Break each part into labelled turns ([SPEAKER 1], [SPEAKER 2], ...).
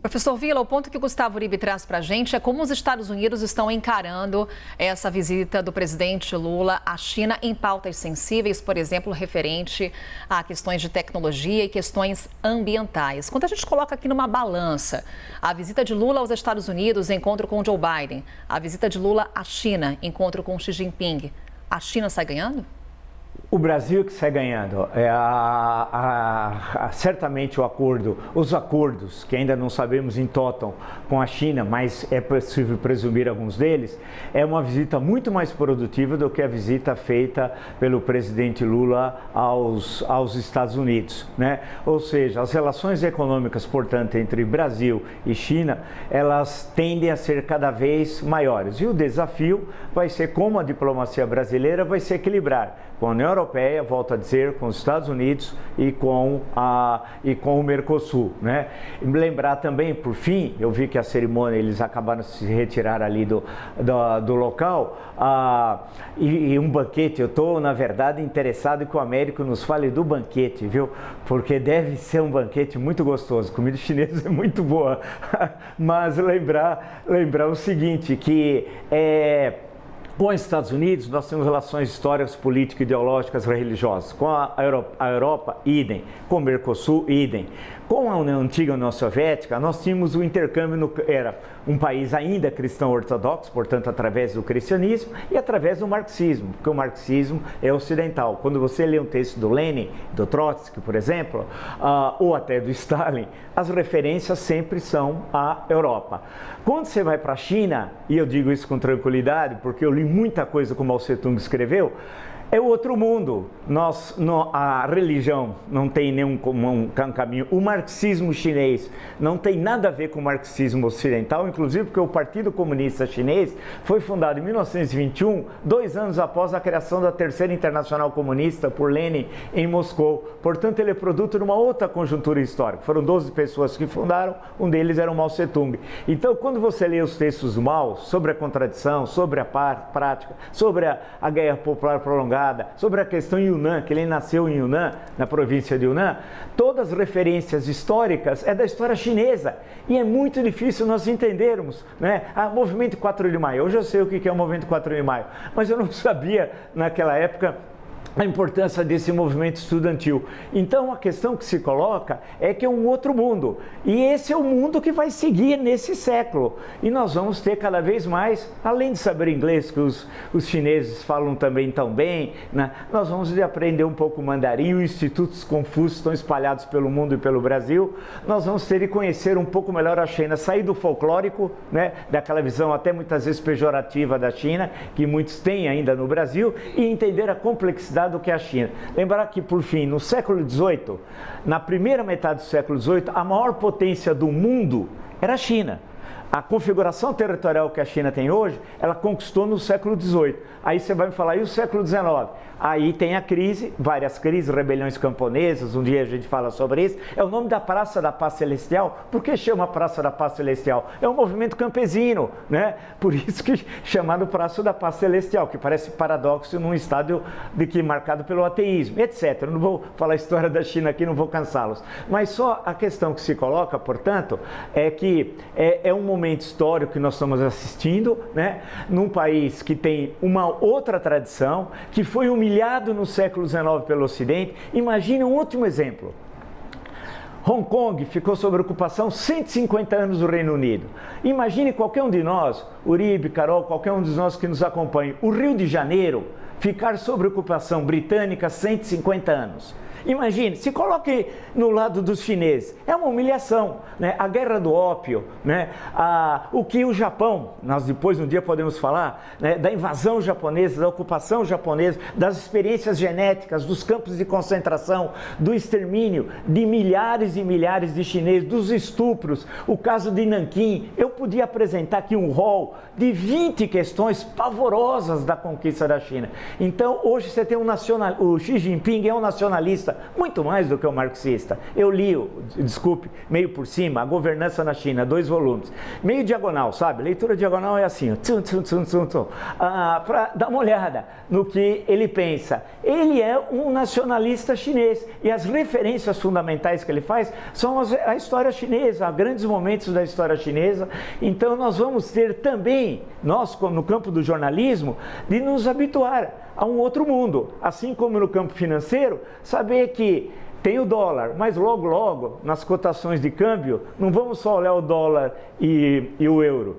[SPEAKER 1] Professor Villa, o ponto que o Gustavo Uribe traz para a gente é como os Estados Unidos estão encarando essa visita do presidente Lula à China em pautas sensíveis, por exemplo, referente a questões de tecnologia e questões ambientais. Quando a gente coloca aqui numa balança a visita de Lula aos Estados Unidos, encontro com Joe Biden, a visita de Lula à China, encontro com Xi Jinping, a China sai ganhando?
[SPEAKER 2] O Brasil que sai ganhando. Certamente os acordos, que ainda não sabemos em total com a China, mas é possível presumir alguns deles, é uma visita muito mais produtiva do que a visita feita pelo presidente Lula aos Estados Unidos, né? Ou seja, as relações econômicas, portanto, entre Brasil e China, elas tendem a ser cada vez maiores. E o desafio vai ser como a diplomacia brasileira vai se equilibrar com a União Europeia, volto a dizer, com os Estados Unidos e com o Mercosul, né? Lembrar também, por fim, eu vi que a cerimônia, eles acabaram de se retirar ali do local, e um banquete, eu estou, na verdade, interessado em que o Américo nos fale do banquete, viu? Porque deve ser um banquete muito gostoso, comida chinesa é muito boa, mas lembrar o seguinte, que com os Estados Unidos, nós temos relações históricas, políticas, ideológicas, religiosas. Com a Europa, idem. Com o Mercosul, idem. Com a antiga União Soviética, nós tínhamos o intercâmbio, era um país ainda cristão ortodoxo, portanto, através do cristianismo e através do marxismo, porque o marxismo é ocidental. Quando você lê um texto do Lenin, do Trotsky, por exemplo, ou até do Stalin, as referências sempre são à Europa. Quando você vai para a China, e eu digo isso com tranquilidade, porque eu li muita coisa que o Mao Tse-tung escreveu, é outro mundo. A religião não tem nenhum caminho. O marxismo chinês não tem nada a ver com o marxismo ocidental, inclusive porque o Partido Comunista Chinês foi fundado em 1921, 2 anos após a criação da Terceira Internacional Comunista por Lenin em Moscou. Portanto, ele é produto de uma outra conjuntura histórica. Foram 12 pessoas que fundaram, um deles era o Mao Tse-tung. Então, quando você lê os textos do Mao sobre a contradição, sobre a prática, sobre a guerra popular prolongada, sobre a questão Yunnan, que ele nasceu em Yunnan, na província de Yunnan, todas as referências históricas é da história chinesa. E é muito difícil nós entendermos, né? Movimento 4 de maio. Hoje eu sei o que é o movimento 4 de maio, mas eu não sabia naquela época a importância desse movimento estudantil. Então, a questão que se coloca é que é um outro mundo. E esse é o mundo que vai seguir nesse século. E nós vamos ter cada vez mais, além de saber inglês, que os chineses falam também tão bem, né? Nós vamos aprender um pouco mandarim, os institutos Confúcio estão espalhados pelo mundo e pelo Brasil. Nós vamos ter que conhecer um pouco melhor a China, sair do folclórico, né? Daquela visão até muitas vezes pejorativa da China, que muitos têm ainda no Brasil, e entender a complexidade do que é a China. Lembrar que, por fim, no século XVIII, na primeira metade do século XVIII, a maior potência do mundo era a China. A configuração territorial que a China tem hoje, ela conquistou no século XVIII. Aí você vai me falar, e o século XIX? Aí tem a crise, várias crises, rebeliões camponesas, um dia a gente fala sobre isso. É o nome da Praça da Paz Celestial. Por que chama Praça da Paz Celestial? É um movimento campesino, né? Por isso que chamado Praça da Paz Celestial, que parece paradoxo num estado marcado pelo ateísmo, etc. Eu não vou falar a história da China aqui, não vou cansá-los. Mas só a questão que se coloca, portanto, é que é um momento histórico que nós estamos assistindo, né? Num país que tem uma outra tradição, que foi humilhado no século XIX pelo Ocidente. Imagine um último exemplo. Hong Kong ficou sob ocupação 150 anos do Reino Unido. Imagine qualquer um de nós, Uribe, Carol, qualquer um de nós que nos acompanhe, o Rio de Janeiro ficar sob ocupação britânica 150 anos. Imagine, se coloque no lado dos chineses, é uma humilhação, né? A guerra do ópio, né? O que o Japão, nós depois um dia podemos falar, né? Da invasão japonesa, da ocupação japonesa, das experiências genéticas, dos campos de concentração, do extermínio de milhares e milhares de chineses, dos estupros, o caso de Nanquim. Eu podia apresentar aqui um rol de 20 questões pavorosas da conquista da China. Então, hoje você tem o Xi Jinping é um nacionalista, muito mais do que um marxista. Eu li, desculpe, meio por cima, A Governança na China, 2 volumes. Meio diagonal, sabe? Leitura diagonal é assim, para dar uma olhada no que ele pensa. Ele é um nacionalista chinês e as referências fundamentais que ele faz são a história chinesa, grandes momentos da história chinesa. Então nós vamos ter também, nós no campo do jornalismo, de nos habituar a um outro mundo, assim como no campo financeiro, saber que tem o dólar, mas logo, nas cotações de câmbio, não vamos só olhar o dólar e o euro.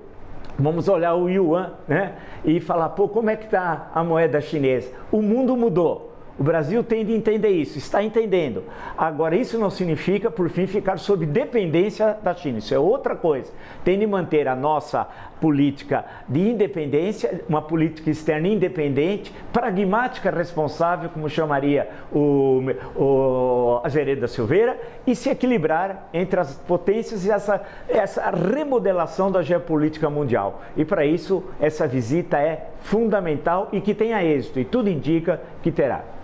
[SPEAKER 2] Vamos olhar o yuan, né? E falar, pô, como é que está a moeda chinesa? O mundo mudou. O Brasil tem de entender isso, está entendendo. Agora, isso não significa, por fim, ficar sob dependência da China. Isso é outra coisa. Tem de manter a nossa política de independência, uma política externa independente, pragmática, responsável, como chamaria o Azeredo da Silveira, e se equilibrar entre as potências e essa remodelação da geopolítica mundial. E para isso, essa visita é fundamental e que tenha êxito, e tudo indica que terá.